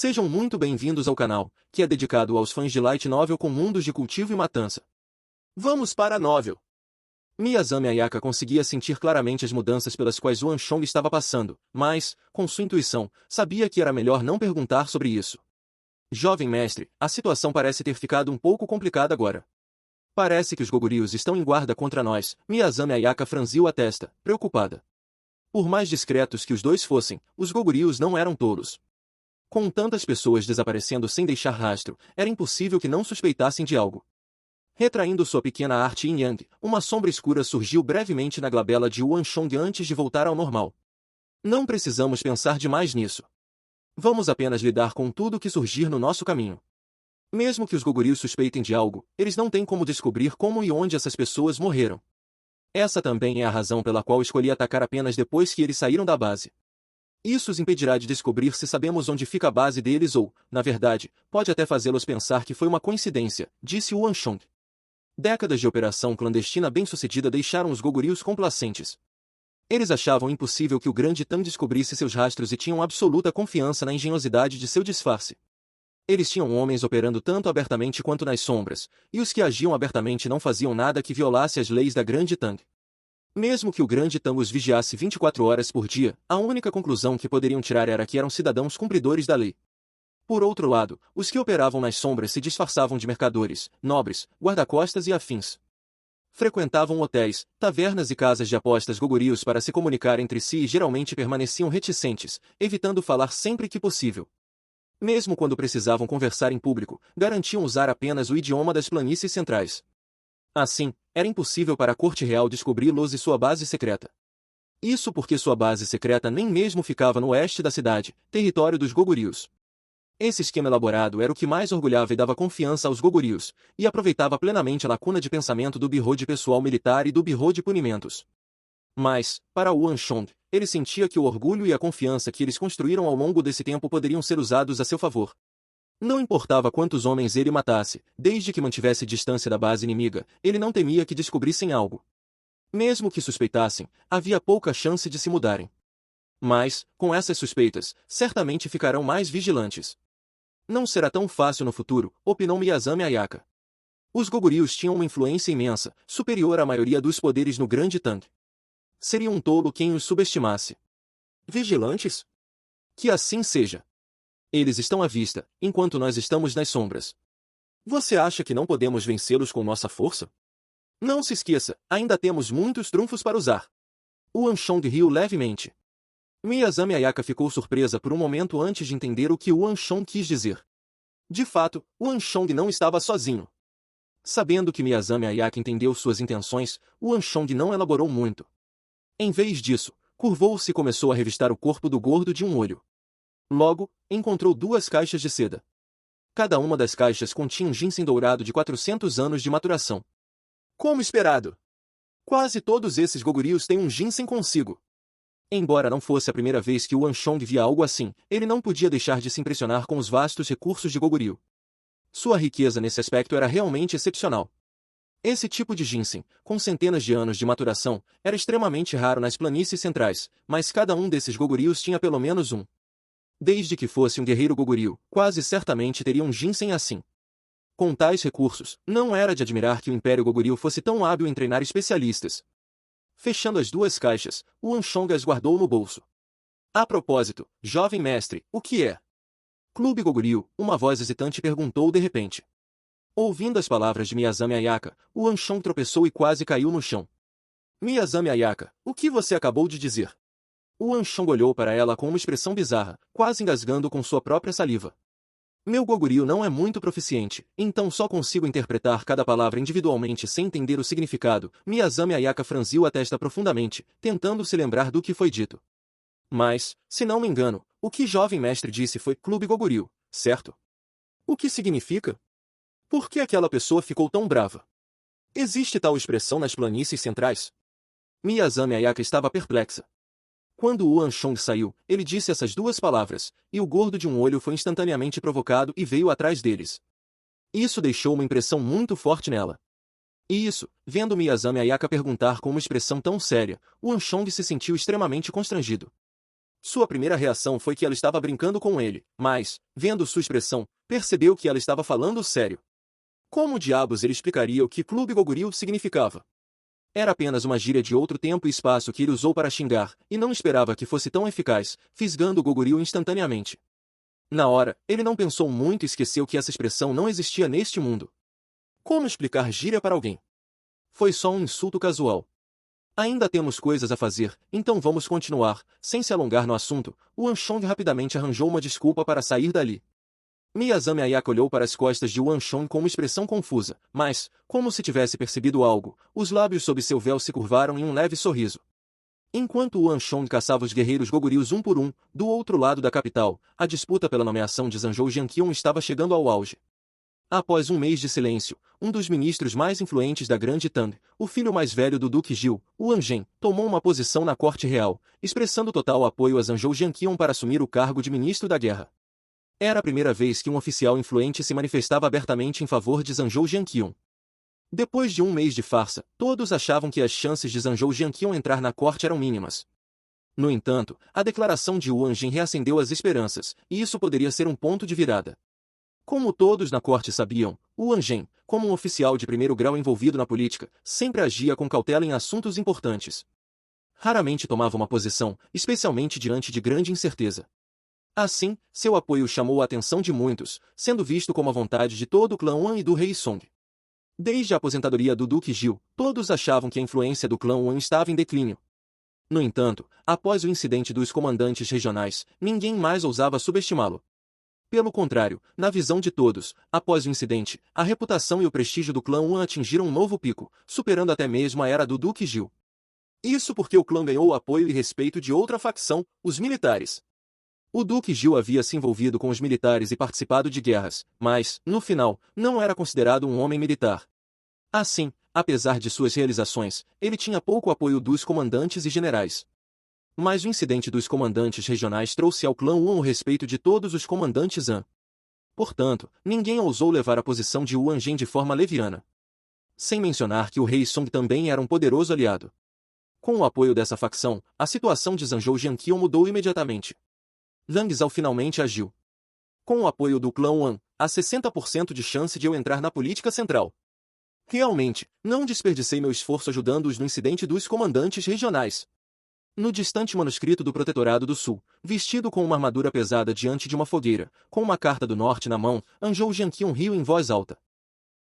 Sejam muito bem-vindos ao canal, que é dedicado aos fãs de Light Novel com mundos de cultivo e matança. Vamos para a novel! Miyazami Ayaka conseguia sentir claramente as mudanças pelas quais Wan Chong estava passando, mas, com sua intuição, sabia que era melhor não perguntar sobre isso. Jovem mestre, a situação parece ter ficado um pouco complicada agora. Parece que os Goguryus estão em guarda contra nós. Miyazami Ayaka franziu a testa, preocupada. Por mais discretos que os dois fossem, os Goguryus não eram tolos. Com tantas pessoas desaparecendo sem deixar rastro, era impossível que não suspeitassem de algo. Retraindo sua pequena arte Yin Yang, uma sombra escura surgiu brevemente na glabela de Wan Chong antes de voltar ao normal. Não precisamos pensar demais nisso. Vamos apenas lidar com tudo que surgir no nosso caminho. Mesmo que os Goguryus suspeitem de algo, eles não têm como descobrir como e onde essas pessoas morreram. Essa também é a razão pela qual escolhi atacar apenas depois que eles saíram da base. Isso os impedirá de descobrir se sabemos onde fica a base deles ou, na verdade, pode até fazê-los pensar que foi uma coincidência, disse Wan Chong. Décadas de operação clandestina bem-sucedida deixaram os Goguryus complacentes. Eles achavam impossível que o grande Tang descobrisse seus rastros e tinham absoluta confiança na engenhosidade de seu disfarce. Eles tinham homens operando tanto abertamente quanto nas sombras, e os que agiam abertamente não faziam nada que violasse as leis da grande Tang. Mesmo que o grande Tang os vigiasse 24 horas por dia, a única conclusão que poderiam tirar era que eram cidadãos cumpridores da lei. Por outro lado, os que operavam nas sombras se disfarçavam de mercadores, nobres, guarda-costas e afins. Frequentavam hotéis, tavernas e casas de apostas Goguryus para se comunicar entre si e geralmente permaneciam reticentes, evitando falar sempre que possível. Mesmo quando precisavam conversar em público, garantiam usar apenas o idioma das planícies centrais. Assim, era impossível para a corte real descobri-los e sua base secreta. Isso porque sua base secreta nem mesmo ficava no oeste da cidade, território dos Goguryus. Esse esquema elaborado era o que mais orgulhava e dava confiança aos Goguryus, e aproveitava plenamente a lacuna de pensamento do Bureau de Pessoal Militar e do Bureau de Punimentos. Mas, para Wan Chong, ele sentia que o orgulho e a confiança que eles construíram ao longo desse tempo poderiam ser usados a seu favor. Não importava quantos homens ele matasse, desde que mantivesse distância da base inimiga, ele não temia que descobrissem algo. Mesmo que suspeitassem, havia pouca chance de se mudarem. Mas, com essas suspeitas, certamente ficarão mais vigilantes. Não será tão fácil no futuro, opinou Miyazami Ayaka. Os Goguryus tinham uma influência imensa, superior à maioria dos poderes no grande Tang. Seria um tolo quem os subestimasse. Vigilantes? Que assim seja. Eles estão à vista, enquanto nós estamos nas sombras. Você acha que não podemos vencê-los com nossa força? Não se esqueça, ainda temos muitos trunfos para usar. Wan Chong riu levemente. Miyazami Ayaka ficou surpresa por um momento antes de entender o que Wan Chong quis dizer. De fato, Wan Chong não estava sozinho. Sabendo que Miyazami Ayaka entendeu suas intenções, Wan Chong não elaborou muito. Em vez disso, curvou-se e começou a revistar o corpo do gordo de um olho. Logo, encontrou 2 caixas de seda. Cada uma das caixas continha um ginseng dourado de 400 anos de maturação. Como esperado! Quase todos esses Goguryus têm um ginseng consigo. Embora não fosse a primeira vez que Wan Chong via algo assim, ele não podia deixar de se impressionar com os vastos recursos de Goguryu. Sua riqueza nesse aspecto era realmente excepcional. Esse tipo de ginseng, com centenas de anos de maturação, era extremamente raro nas planícies centrais, mas cada um desses Goguryus tinha pelo menos um. Desde que fosse um guerreiro Goguryu, quase certamente teria um ginseng assim. Com tais recursos, não era de admirar que o Império Goguryu fosse tão hábil em treinar especialistas. Fechando as 2 caixas, Wan Chong as guardou no bolso. A propósito, jovem mestre, o que é? Clube Goguryu, uma voz hesitante perguntou de repente. Ouvindo as palavras de Miyazami Ayaka, Wan Chong tropeçou e quase caiu no chão. Miyazami Ayaka, o que você acabou de dizer? Wan Chong olhou para ela com uma expressão bizarra, quase engasgando com sua própria saliva. Meu Goguryu não é muito proficiente, então só consigo interpretar cada palavra individualmente sem entender o significado. Miyazami Ayaka franziu a testa profundamente, tentando se lembrar do que foi dito. Mas, se não me engano, o que jovem mestre disse foi Clube Goguryu, certo? O que significa? Por que aquela pessoa ficou tão brava? Existe tal expressão nas planícies centrais? Miyazami Ayaka estava perplexa. Quando Wan Chong saiu, ele disse essas 2 palavras, e o gordo de um olho foi instantaneamente provocado e veio atrás deles. Isso deixou uma impressão muito forte nela. E isso, vendo Miyazami Ayaka perguntar com uma expressão tão séria, Wan Chong se sentiu extremamente constrangido. Sua primeira reação foi que ela estava brincando com ele, mas, vendo sua expressão, percebeu que ela estava falando sério. Como diabos ele explicaria o que Clube Goguril significava? Era apenas uma gíria de outro tempo e espaço que ele usou para xingar, e não esperava que fosse tão eficaz, fisgando o Goguril instantaneamente. Na hora, ele não pensou muito e esqueceu que essa expressão não existia neste mundo. Como explicar gíria para alguém? Foi só um insulto casual. Ainda temos coisas a fazer, então vamos continuar. Sem se alongar no assunto, o Anshong rapidamente arranjou uma desculpa para sair dali. Miyazami Ayaka olhou para as costas de Wanchong com uma expressão confusa, mas, como se tivesse percebido algo, os lábios sob seu véu se curvaram em um leve sorriso. Enquanto Wanchong caçava os guerreiros Gogurius um por um, do outro lado da capital, a disputa pela nomeação de Zanzhou Jianqion estava chegando ao auge. Após um mês de silêncio, um dos ministros mais influentes da Grande Tang, o filho mais velho do Duque Gil, Wang Zhen, tomou uma posição na corte real, expressando total apoio a Zanzhou Jianqion para assumir o cargo de ministro da guerra. Era a primeira vez que um oficial influente se manifestava abertamente em favor de Zanzhou Jianqion. Depois de um mês de farsa, todos achavam que as chances de Zanzhou Jianqion entrar na corte eram mínimas. No entanto, a declaração de Wang Jin reacendeu as esperanças, e isso poderia ser um ponto de virada. Como todos na corte sabiam, Wang Jin, como um oficial de primeiro grau envolvido na política, sempre agia com cautela em assuntos importantes. Raramente tomava uma posição, especialmente diante de grande incerteza. Assim, seu apoio chamou a atenção de muitos, sendo visto como a vontade de todo o clã Wan e do rei Song. Desde a aposentadoria do Duque Gil, todos achavam que a influência do clã Wan estava em declínio. No entanto, após o incidente dos comandantes regionais, ninguém mais ousava subestimá-lo. Pelo contrário, na visão de todos, após o incidente, a reputação e o prestígio do clã Wan atingiram um novo pico, superando até mesmo a era do Duque Gil. Isso porque o clã ganhou o apoio e respeito de outra facção, os militares. O Duque Gil havia se envolvido com os militares e participado de guerras, mas, no final, não era considerado um homem militar. Assim, apesar de suas realizações, ele tinha pouco apoio dos comandantes e generais. Mas o incidente dos comandantes regionais trouxe ao clã Wan o respeito de todos os comandantes Han. Portanto, ninguém ousou levar a posição de Wang Jin de forma leviana. Sem mencionar que o rei Song também era um poderoso aliado. Com o apoio dessa facção, a situação de Zanzhou Jianqion mudou imediatamente. Lang Zhao finalmente agiu. Com o apoio do clã Wan, há 60% de chance de eu entrar na política central. Realmente, não desperdicei meu esforço ajudando-os no incidente dos comandantes regionais. No distante manuscrito do Protetorado do Sul, vestido com uma armadura pesada diante de uma fogueira, com uma carta do norte na mão, Anzhou Jianqion riu em voz alta.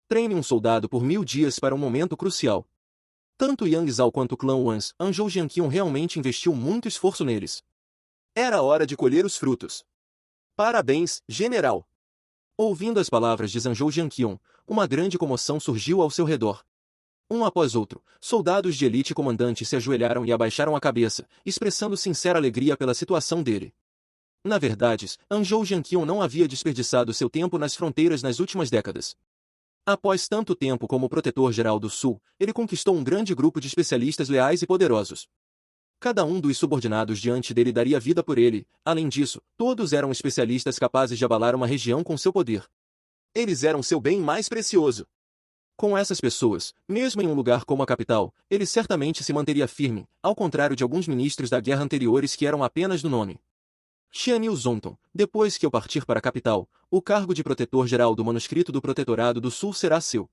Treine um soldado por 1000 dias para um momento crucial. Tanto Yang Zhao quanto o clã Wan, Anzhou Jianqion realmente investiu muito esforço neles. Era hora de colher os frutos. Parabéns, general! Ouvindo as palavras de Zanzhou Jianqion, uma grande comoção surgiu ao seu redor. Um após outro, soldados de elite e comandantes se ajoelharam e abaixaram a cabeça, expressando sincera alegria pela situação dele. Na verdade, Anzhou Jianqion não havia desperdiçado seu tempo nas fronteiras nas últimas décadas. Após tanto tempo como protetor-geral do Sul, ele conquistou um grande grupo de especialistas leais e poderosos. Cada um dos subordinados diante dele daria vida por ele, além disso, todos eram especialistas capazes de abalar uma região com seu poder. Eles eram seu bem mais precioso. Com essas pessoas, mesmo em um lugar como a capital, ele certamente se manteria firme, ao contrário de alguns ministros da guerra anteriores que eram apenas do nome. Xianyu Zonton, depois que eu partir para a capital, o cargo de protetor-geral do manuscrito do Protetorado do Sul será seu.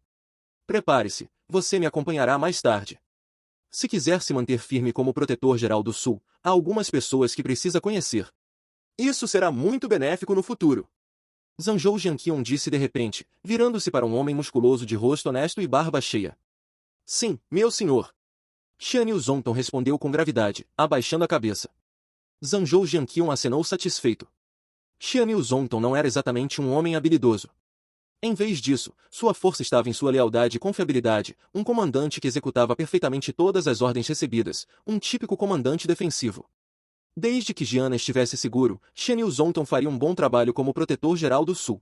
Prepare-se, você me acompanhará mais tarde. Se quiser se manter firme como protetor-geral do Sul, há algumas pessoas que precisa conhecer. Isso será muito benéfico no futuro. Zanzhou Jianqion disse de repente, virando-se para um homem musculoso de rosto honesto e barba cheia. Sim, meu senhor. Xianyu Zonton respondeu com gravidade, abaixando a cabeça. Zanzhou Jianqion acenou satisfeito. Xianyu Zonton não era exatamente um homem habilidoso. Em vez disso, sua força estava em sua lealdade e confiabilidade, um comandante que executava perfeitamente todas as ordens recebidas, um típico comandante defensivo. Desde que Jiana estivesse seguro, Xianyu Zonton faria um bom trabalho como protetor-geral do Sul.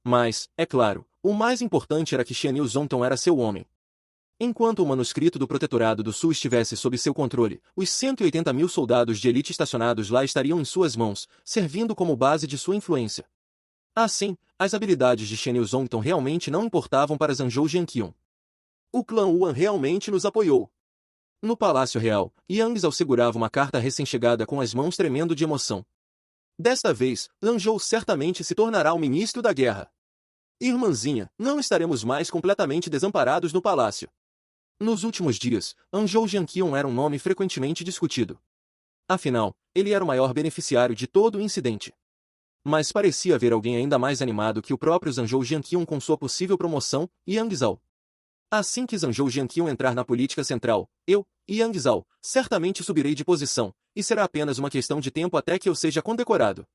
Mas, é claro, o mais importante era que Xianyu Zonton era seu homem. Enquanto o manuscrito do Protetorado do Sul estivesse sob seu controle, os 180.000 soldados de elite estacionados lá estariam em suas mãos, servindo como base de sua influência. Assim, as habilidades de Xianyu Zonton realmente não importavam para Zanzhou Jianqion. O clã Wan realmente nos apoiou. No Palácio Real, Yang Zhao segurava uma carta recém-chegada com as mãos tremendo de emoção. Desta vez, Lanzhou certamente se tornará o ministro da guerra. Irmãzinha, não estaremos mais completamente desamparados no palácio. Nos últimos dias, Anzhou Jianqian era um nome frequentemente discutido. Afinal, ele era o maior beneficiário de todo o incidente. Mas parecia haver alguém ainda mais animado que o próprio Zanzhou Jianqian com sua possível promoção, Yang Zhao. Assim que Zanzhou Jianqian entrar na política central, eu, Yang Zhao, certamente subirei de posição, e será apenas uma questão de tempo até que eu seja condecorado.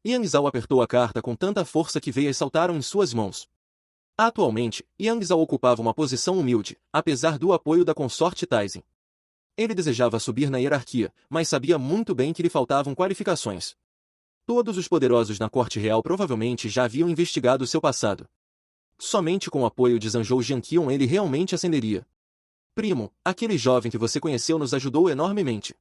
Yang Zhao apertou a carta com tanta força que veias saltaram em suas mãos. Atualmente, Yang Zhao ocupava uma posição humilde, apesar do apoio da consorte Taizin. Ele desejava subir na hierarquia, mas sabia muito bem que lhe faltavam qualificações. Todos os poderosos na corte real provavelmente já haviam investigado seu passado. Somente com o apoio de Zanzhou Jianqian ele realmente ascenderia. Primo, aquele jovem que você conheceu nos ajudou enormemente.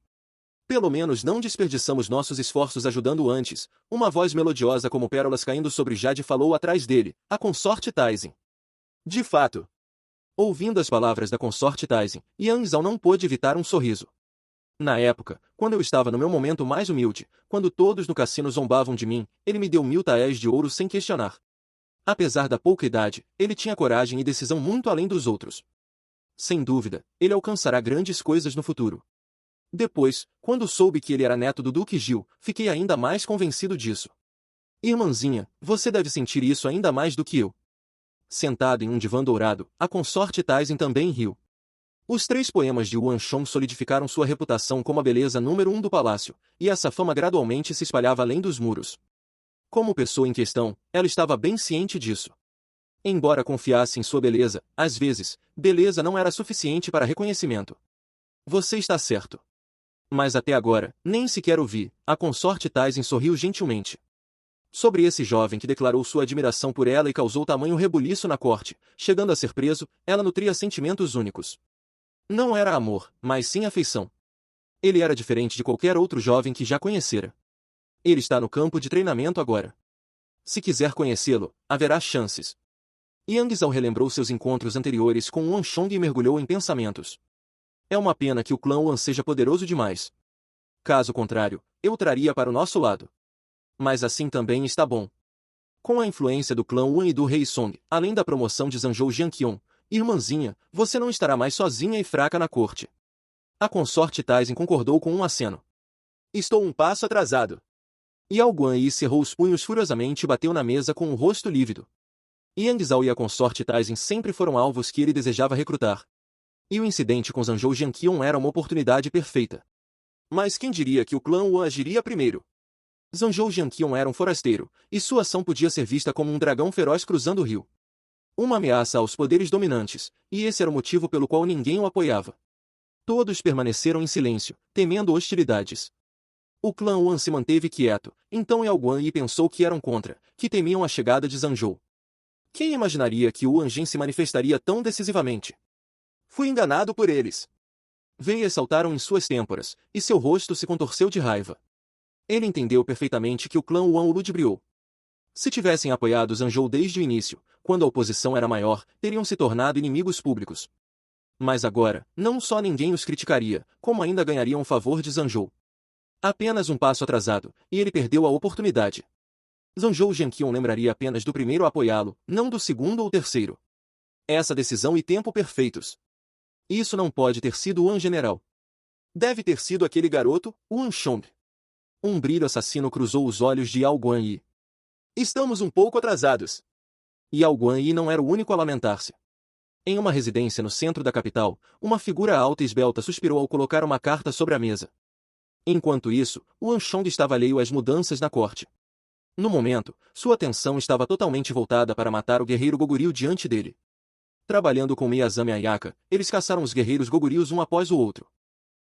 Pelo menos não desperdiçamos nossos esforços ajudando antes. Uma voz melodiosa como pérolas caindo sobre Jade falou atrás dele, a consorte Taizin. De fato. Ouvindo as palavras da consorte Taizin, Yang Zhao não pôde evitar um sorriso. Na época, quando eu estava no meu momento mais humilde, quando todos no cassino zombavam de mim, ele me deu 1000 taéis de ouro sem questionar. Apesar da pouca idade, ele tinha coragem e decisão muito além dos outros. Sem dúvida, ele alcançará grandes coisas no futuro. Depois, quando soube que ele era neto do Duque Gil, fiquei ainda mais convencido disso. Irmãzinha, você deve sentir isso ainda mais do que eu. Sentado em um divã dourado, a consorte Taizin também riu. Os 3 poemas de Yuan Shong solidificaram sua reputação como a beleza número 1 do palácio, e essa fama gradualmente se espalhava além dos muros. Como pessoa em questão, ela estava bem ciente disso. Embora confiasse em sua beleza, às vezes, beleza não era suficiente para reconhecimento. Você está certo. Mas até agora, nem sequer ouvi, a consorte Taizin sorriu gentilmente. Sobre esse jovem que declarou sua admiração por ela e causou tamanho rebuliço na corte, chegando a ser preso, ela nutria sentimentos únicos. Não era amor, mas sim afeição. Ele era diferente de qualquer outro jovem que já conhecera. Ele está no campo de treinamento agora. Se quiser conhecê-lo, haverá chances. Yang Zhao relembrou seus encontros anteriores com Yuan Shong e mergulhou em pensamentos. É uma pena que o clã Yuan seja poderoso demais. Caso contrário, eu o traria para o nosso lado. Mas assim também está bom. Com a influência do clã Yuan e do rei Song, além da promoção de Zanzhou Jianqian, irmãzinha, você não estará mais sozinha e fraca na corte. A consorte Taizin concordou com um aceno. Estou um passo atrasado. Yao Guanyi cerrou os punhos furiosamente e bateu na mesa com o rosto lívido. Yang Zhao e a consorte Taizin sempre foram alvos que ele desejava recrutar. E o incidente com Zanzhou Jianqian era uma oportunidade perfeita. Mas quem diria que o clã Yuan agiria primeiro? Zanzhou Jianqian era um forasteiro, e sua ação podia ser vista como um dragão feroz cruzando o rio. Uma ameaça aos poderes dominantes, e esse era o motivo pelo qual ninguém o apoiava. Todos permaneceram em silêncio, temendo hostilidades. O clã Yuan se manteve quieto, então Yao Guanyi pensou que eram contra, que temiam a chegada de Zanzhou. Quem imaginaria que Yuan Jin se manifestaria tão decisivamente? Fui enganado por eles. Veias saltaram em suas têmporas, e seu rosto se contorceu de raiva. Ele entendeu perfeitamente que o clã Yuan o ludibriou. Se tivessem apoiado Zanzhou desde o início, quando a oposição era maior, teriam se tornado inimigos públicos. Mas agora, não só ninguém os criticaria, como ainda ganhariam o favor de Zanzhou. Apenas um passo atrasado, e ele perdeu a oportunidade. Zanzhou Jianqian lembraria apenas do primeiro a apoiá-lo, não do segundo ou terceiro. Essa decisão e tempo perfeitos. Isso não pode ter sido o Yuan General. Deve ter sido aquele garoto, Yuan Shong. Um brilho assassino cruzou os olhos de Yao Guanyi. Estamos um pouco atrasados. Yao Guanyi não era o único a lamentar-se. Em uma residência no centro da capital, uma figura alta e esbelta suspirou ao colocar uma carta sobre a mesa. Enquanto isso, Yuan Shong estava alheio às mudanças na corte. No momento, sua atenção estava totalmente voltada para matar o guerreiro Goguryeo diante dele. Trabalhando com Miyazami Ayaka, eles caçaram os guerreiros Goguryos um após o outro.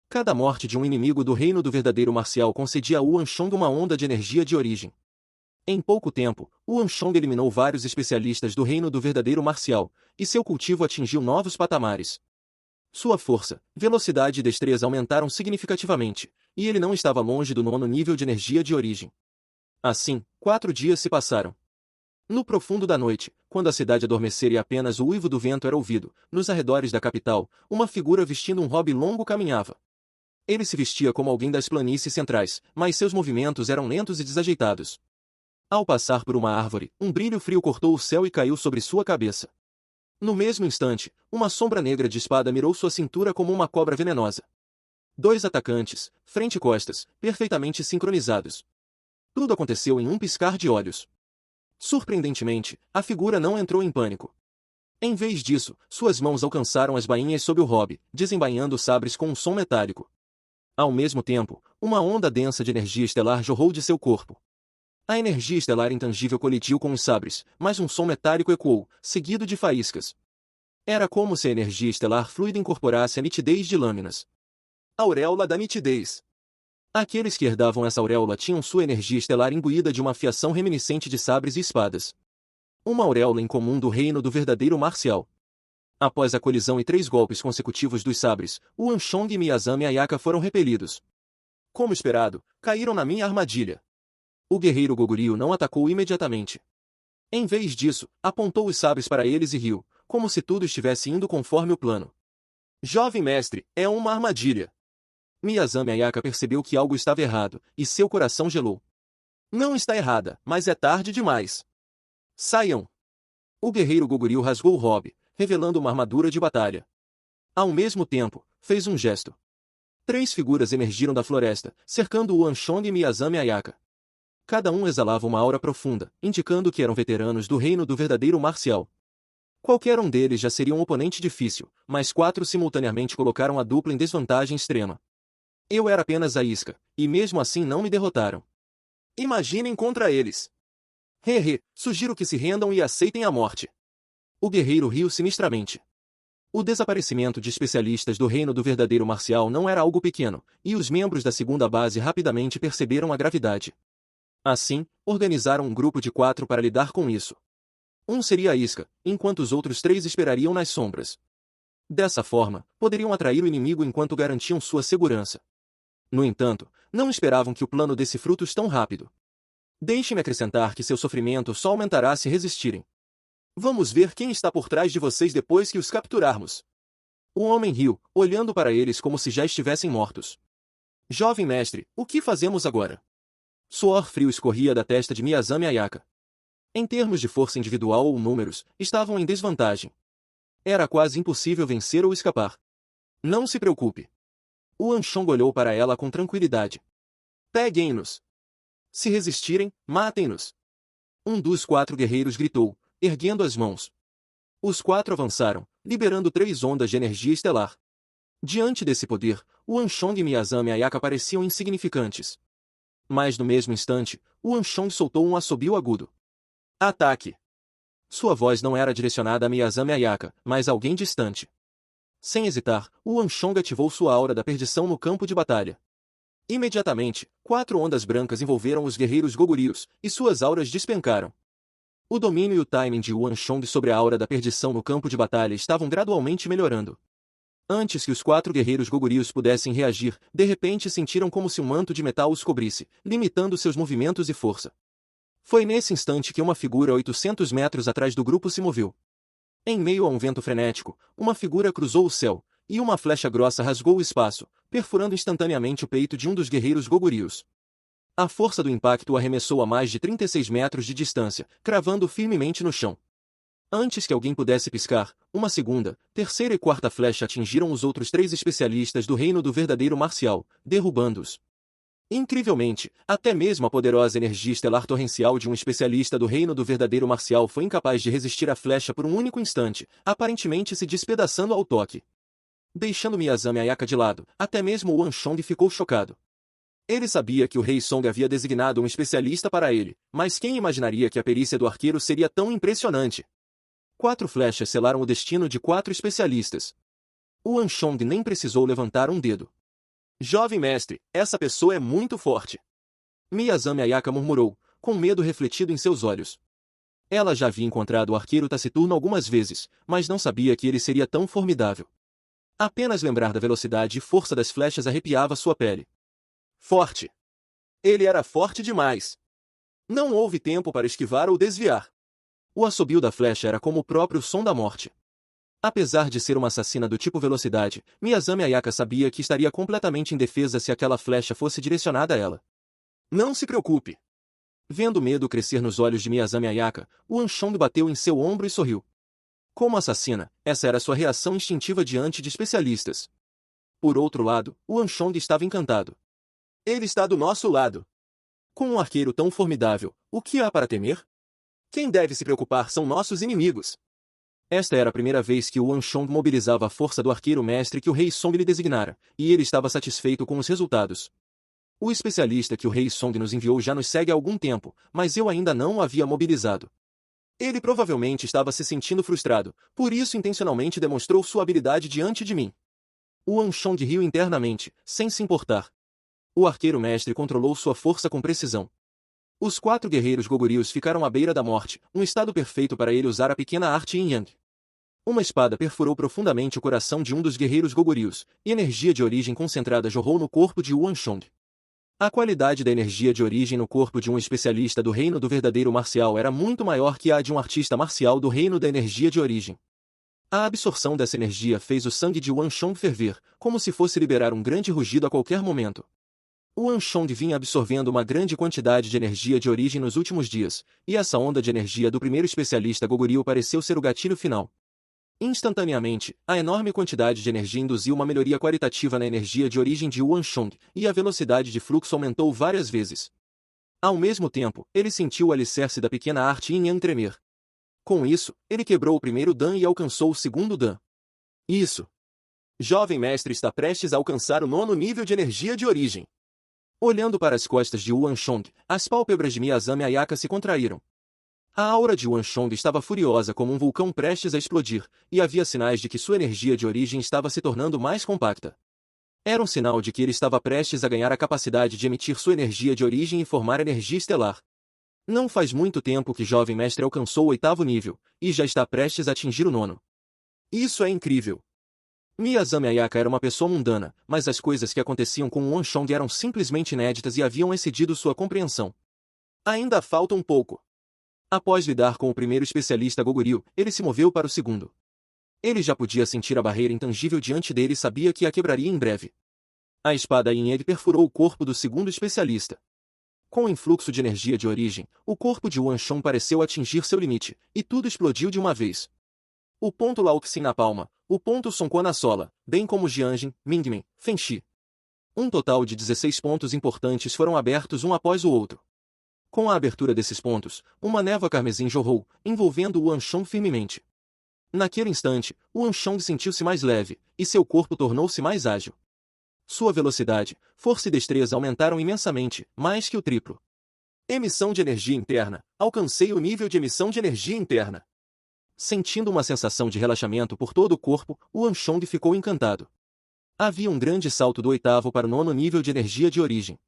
Cada morte de um inimigo do reino do verdadeiro marcial concedia a Yuan Shong uma onda de energia de origem. Em pouco tempo, Yuan Shong eliminou vários especialistas do reino do verdadeiro marcial, e seu cultivo atingiu novos patamares. Sua força, velocidade e destreza aumentaram significativamente, e ele não estava longe do 9º nível de energia de origem. Assim, 4 dias se passaram. No profundo da noite, quando a cidade adormecera e apenas o uivo do vento era ouvido, nos arredores da capital, uma figura vestindo um robe longo caminhava. Ele se vestia como alguém das planícies centrais, mas seus movimentos eram lentos e desajeitados. Ao passar por uma árvore, um brilho frio cortou o céu e caiu sobre sua cabeça. No mesmo instante, uma sombra negra de espada mirou sua cintura como uma cobra venenosa. Dois atacantes, frente e costas, perfeitamente sincronizados. Tudo aconteceu em um piscar de olhos. Surpreendentemente, a figura não entrou em pânico. Em vez disso, suas mãos alcançaram as bainhas sob o robe, desembainhando os sabres com um som metálico. Ao mesmo tempo, uma onda densa de energia estelar jorrou de seu corpo. A energia estelar intangível colidiu com os sabres, mas um som metálico ecoou, seguido de faíscas. Era como se a energia estelar fluida incorporasse a nitidez de lâminas. Auréola da nitidez. Aqueles que herdavam essa auréola tinham sua energia estelar imbuída de uma fiação reminiscente de sabres e espadas. Uma auréola incomum do reino do verdadeiro marcial. Após a colisão e 3 golpes consecutivos dos sabres, o Anshong e Miyazami Ayaka foram repelidos. Como esperado, caíram na minha armadilha. O guerreiro Goguryu não atacou imediatamente. Em vez disso, apontou os sabres para eles e riu, como se tudo estivesse indo conforme o plano. Jovem mestre, é uma armadilha. Miyazami Ayaka percebeu que algo estava errado, e seu coração gelou. Não está errada, mas é tarde demais. Saiam! O guerreiro Goguryu rasgou o robe, revelando uma armadura de batalha. Ao mesmo tempo, fez um gesto. 3 figuras emergiram da floresta, cercando o Anshong e Miyazami Ayaka. Cada um exalava uma aura profunda, indicando que eram veteranos do reino do verdadeiro marcial. Qualquer um deles já seria um oponente difícil, mas 4 simultaneamente colocaram a dupla em desvantagem extrema. Eu era apenas a isca, e mesmo assim não me derrotaram. Imaginem contra eles. Sugiro que se rendam e aceitem a morte. O guerreiro riu sinistramente. O desaparecimento de especialistas do reino do verdadeiro marcial não era algo pequeno, e os membros da segunda base rapidamente perceberam a gravidade. Assim, organizaram um grupo de 4 para lidar com isso. Um seria a isca, enquanto os outros 3 esperariam nas sombras. Dessa forma, poderiam atrair o inimigo enquanto garantiam sua segurança. No entanto, não esperavam que o plano desse frutos tão rápido. Deixe-me acrescentar que seu sofrimento só aumentará se resistirem. Vamos ver quem está por trás de vocês depois que os capturarmos. O homem riu, olhando para eles como se já estivessem mortos. Jovem mestre, o que fazemos agora? Suor frio escorria da testa de Miyazami Ayaka. Em termos de força individual ou números, estavam em desvantagem. Era quase impossível vencer ou escapar. Não se preocupe. O Anshong olhou para ela com tranquilidade. Peguem-nos. Se resistirem, matem-nos. Um dos 4 guerreiros gritou, erguendo as mãos. Os 4 avançaram, liberando 3 ondas de energia estelar. Diante desse poder, o Anshong e Miyazami Ayaka pareciam insignificantes. Mas no mesmo instante, o Anshong soltou um assobio agudo. Ataque! Sua voz não era direcionada a Miyazami Ayaka, mas a alguém distante. Sem hesitar, o Anshong ativou sua aura da perdição no campo de batalha. Imediatamente, 4 ondas brancas envolveram os guerreiros Goguryus, e suas auras despencaram. O domínio e o timing de Yuan Shong sobre a aura da perdição no campo de batalha estavam gradualmente melhorando. Antes que os 4 guerreiros Goguryus pudessem reagir, de repente sentiram como se um manto de metal os cobrisse, limitando seus movimentos e força. Foi nesse instante que uma figura a 800 metros atrás do grupo se moveu. Em meio a um vento frenético, uma figura cruzou o céu, e uma flecha grossa rasgou o espaço, perfurando instantaneamente o peito de um dos guerreiros Goguryus. A força do impacto o arremessou a mais de 36 metros de distância, cravando firmemente no chão. Antes que alguém pudesse piscar, uma segunda, terceira e quarta flecha atingiram os outros 3 especialistas do reino do verdadeiro marcial, derrubando-os. Incrivelmente, até mesmo a poderosa energia estelar torrencial de um especialista do reino do verdadeiro marcial foi incapaz de resistir à flecha por um único instante, aparentemente se despedaçando ao toque. Deixando Miyazami Ayaka de lado, até mesmo o Anshong ficou chocado. Ele sabia que o rei Song havia designado um especialista para ele, mas quem imaginaria que a perícia do arqueiro seria tão impressionante? 4 flechas selaram o destino de 4 especialistas. O Anshong nem precisou levantar um dedo. Jovem mestre, essa pessoa é muito forte. Miyazami Ayaka murmurou, com medo refletido em seus olhos. Ela já havia encontrado o arqueiro taciturno algumas vezes, mas não sabia que ele seria tão formidável. Apenas lembrar da velocidade e força das flechas arrepiava sua pele. Forte! Ele era forte demais. Não houve tempo para esquivar ou desviar. O assobio da flecha era como o próprio som da morte. Apesar de ser uma assassina do tipo velocidade, Miyazami Ayaka sabia que estaria completamente indefesa se aquela flecha fosse direcionada a ela. Não se preocupe. Vendo o medo crescer nos olhos de Miyazami Ayaka, o Anshong bateu em seu ombro e sorriu. Como assassina, essa era sua reação instintiva diante de especialistas. Por outro lado, o Anshong estava encantado. Ele está do nosso lado. Com um arqueiro tão formidável, o que há para temer? Quem deve se preocupar são nossos inimigos. Esta era a primeira vez que o Anshong mobilizava a força do arqueiro-mestre que o rei Song lhe designara, e ele estava satisfeito com os resultados. O especialista que o rei Song nos enviou já nos segue há algum tempo, mas eu ainda não o havia mobilizado. Ele provavelmente estava se sentindo frustrado, por isso intencionalmente demonstrou sua habilidade diante de mim. O Anshong riu internamente, sem se importar. O arqueiro-mestre controlou sua força com precisão. Os 4 guerreiros Goguryus ficaram à beira da morte, um estado perfeito para ele usar a pequena arte Yin Yang. Uma espada perfurou profundamente o coração de um dos guerreiros Goguryus, e energia de origem concentrada jorrou no corpo de Yuan Shong. A qualidade da energia de origem no corpo de um especialista do reino do verdadeiro marcial era muito maior que a de um artista marcial do reino da energia de origem. A absorção dessa energia fez o sangue de Yuan Shong ferver, como se fosse liberar um grande rugido a qualquer momento. O Anshong vinha absorvendo uma grande quantidade de energia de origem nos últimos dias, e essa onda de energia do primeiro especialista Goguryu pareceu ser o gatilho final. Instantaneamente, a enorme quantidade de energia induziu uma melhoria qualitativa na energia de origem de Yuan Shong, e a velocidade de fluxo aumentou várias vezes. Ao mesmo tempo, ele sentiu o alicerce da pequena arte Yin Yang tremer. Com isso, ele quebrou o primeiro Dan e alcançou o segundo Dan. Isso! Jovem mestre está prestes a alcançar o 9º nível de energia de origem. Olhando para as costas de Yuan Shong, as pálpebras de Miyazami Ayaka se contraíram. A aura de Yuan Shong estava furiosa como um vulcão prestes a explodir, e havia sinais de que sua energia de origem estava se tornando mais compacta. Era um sinal de que ele estava prestes a ganhar a capacidade de emitir sua energia de origem e formar energia estelar. Não faz muito tempo que jovem mestre alcançou o 8º nível, e já está prestes a atingir o 9º. Isso é incrível! Miyazami Ayaka era uma pessoa mundana, mas as coisas que aconteciam com Yuan Shong eram simplesmente inéditas e haviam excedido sua compreensão. Ainda falta um pouco. Após lidar com o primeiro especialista Goguryu, ele se moveu para o segundo. Ele já podia sentir a barreira intangível diante dele e sabia que a quebraria em breve. A espada Yin Yang perfurou o corpo do segundo especialista. Com o influxo de energia de origem, o corpo de Yuan Shong pareceu atingir seu limite, e tudo explodiu de uma vez. O ponto Laoxin na palma, o ponto Sonquan na sola, bem como Jianjin, Mingmen, Fenxi. Um total de 16 pontos importantes foram abertos um após o outro. Com a abertura desses pontos, uma névoa carmesim jorrou, envolvendo o Anshong firmemente. Naquele instante, o Anshong sentiu-se mais leve, e seu corpo tornou-se mais ágil. Sua velocidade, força e destreza aumentaram imensamente, mais que o triplo. Emissão de energia interna. Alcancei o nível de emissão de energia interna. Sentindo uma sensação de relaxamento por todo o corpo, o Anshong ficou encantado. Havia um grande salto do 8º para o 9º nível de energia de origem.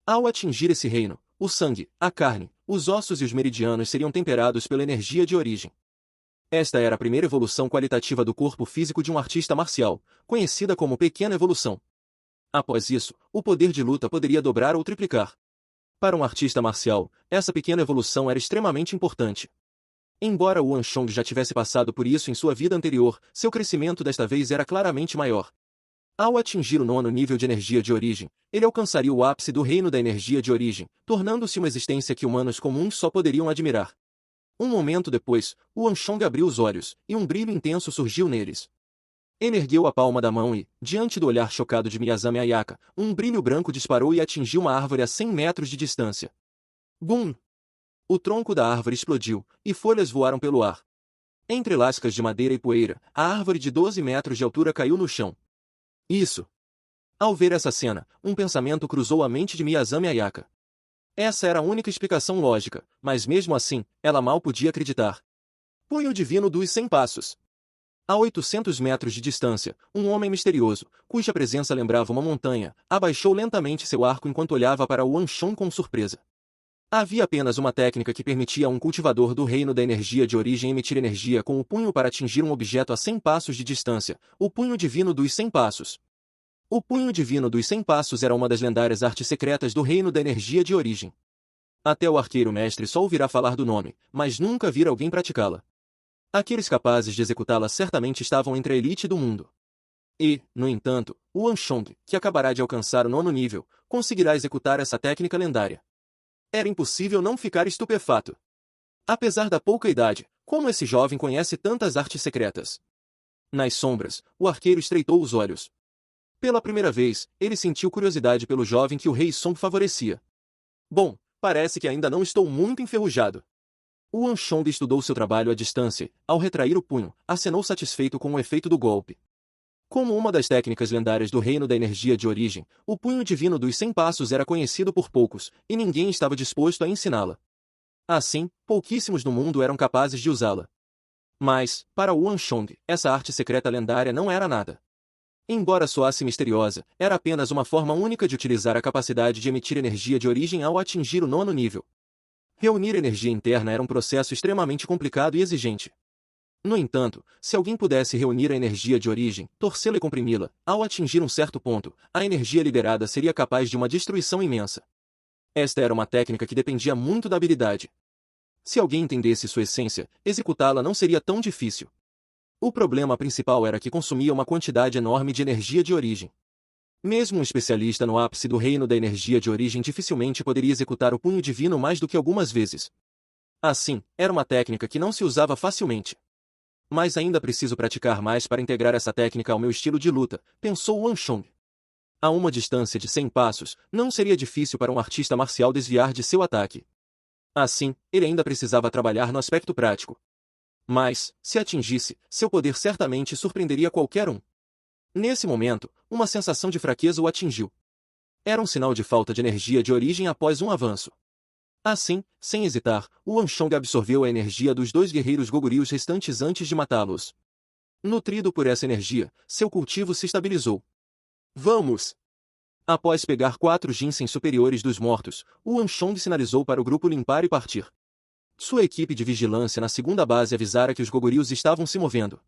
Ao atingir esse reino, o sangue, a carne, os ossos e os meridianos seriam temperados pela energia de origem. Esta era a primeira evolução qualitativa do corpo físico de um artista marcial, conhecida como pequena evolução. Após isso, o poder de luta poderia dobrar ou triplicar. Para um artista marcial, essa pequena evolução era extremamente importante. Embora o Anshong já tivesse passado por isso em sua vida anterior, seu crescimento desta vez era claramente maior. Ao atingir o 9º nível de energia de origem, ele alcançaria o ápice do reino da energia de origem, tornando-se uma existência que humanos comuns só poderiam admirar. Um momento depois, o Anshong abriu os olhos, e um brilho intenso surgiu neles. Ele ergueu a palma da mão e, diante do olhar chocado de Miyazami Ayaka, um brilho branco disparou e atingiu uma árvore a 100 metros de distância. Bum! O tronco da árvore explodiu, e folhas voaram pelo ar. Entre lascas de madeira e poeira, a árvore de 12 metros de altura caiu no chão. Isso! Ao ver essa cena, um pensamento cruzou a mente de Miyazami Ayaka. Essa era a única explicação lógica, mas mesmo assim, ela mal podia acreditar. Punho divino dos 100 passos. A 800 metros de distância, um homem misterioso, cuja presença lembrava uma montanha, abaixou lentamente seu arco enquanto olhava para o Anshong com surpresa. Havia apenas uma técnica que permitia a um cultivador do reino da energia de origem emitir energia com o punho para atingir um objeto a 100 passos de distância, o punho divino dos 100 passos. O punho divino dos 100 passos era uma das lendárias artes secretas do reino da energia de origem. Até o arqueiro mestre só ouvirá falar do nome, mas nunca vira alguém praticá-la. Aqueles capazes de executá-la certamente estavam entre a elite do mundo. E, no entanto, o Wanchong, que acabará de alcançar o 9º nível, conseguirá executar essa técnica lendária. Era impossível não ficar estupefato. Apesar da pouca idade, como esse jovem conhece tantas artes secretas? Nas sombras, o arqueiro estreitou os olhos. Pela primeira vez, ele sentiu curiosidade pelo jovem que o rei Song favorecia. Bom, parece que ainda não estou muito enferrujado. O Wanchong estudou seu trabalho à distância e, ao retrair o punho, acenou satisfeito com o efeito do golpe. Como uma das técnicas lendárias do reino da energia de origem, o punho divino dos 100 passos era conhecido por poucos, e ninguém estava disposto a ensiná-la. Assim, pouquíssimos no mundo eram capazes de usá-la. Mas, para o Wanchong, essa arte secreta lendária não era nada. Embora soasse misteriosa, era apenas uma forma única de utilizar a capacidade de emitir energia de origem ao atingir o 9º nível. Reunir energia interna era um processo extremamente complicado e exigente. No entanto, se alguém pudesse reunir a energia de origem, torcê-la e comprimi-la, ao atingir um certo ponto, a energia liberada seria capaz de uma destruição imensa. Esta era uma técnica que dependia muito da habilidade. Se alguém entendesse sua essência, executá-la não seria tão difícil. O problema principal era que consumia uma quantidade enorme de energia de origem. Mesmo um especialista no ápice do reino da energia de origem dificilmente poderia executar o punho divino mais do que algumas vezes. Assim, era uma técnica que não se usava facilmente. Mas ainda preciso praticar mais para integrar essa técnica ao meu estilo de luta, pensou Wanchong. A uma distância de 100 passos, não seria difícil para um artista marcial desviar de seu ataque. Assim, ele ainda precisava trabalhar no aspecto prático. Mas, se atingisse, seu poder certamente surpreenderia qualquer um. Nesse momento, uma sensação de fraqueza o atingiu. Era um sinal de falta de energia de origem após um avanço. Assim, sem hesitar, o Wanchong absorveu a energia dos 2 guerreiros Goguryus restantes antes de matá-los. Nutrido por essa energia, seu cultivo se estabilizou. Vamos! Após pegar 4 ginseng superiores dos mortos, o Wanchong sinalizou para o grupo limpar e partir. Sua equipe de vigilância na segunda base avisara que os Goguryus estavam se movendo.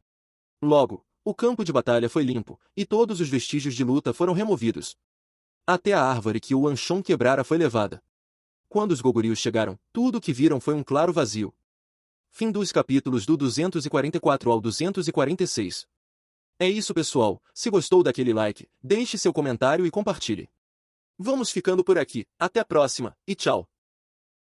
Logo, o campo de batalha foi limpo, e todos os vestígios de luta foram removidos. Até a árvore que o Wanchong quebrara foi levada. Quando os Goguryus chegaram, tudo o que viram foi um claro vazio. Fim dos capítulos do 244 ao 246. É isso, pessoal. Se gostou daquele like, deixe seu comentário e compartilhe. Vamos ficando por aqui. Até a próxima, e tchau!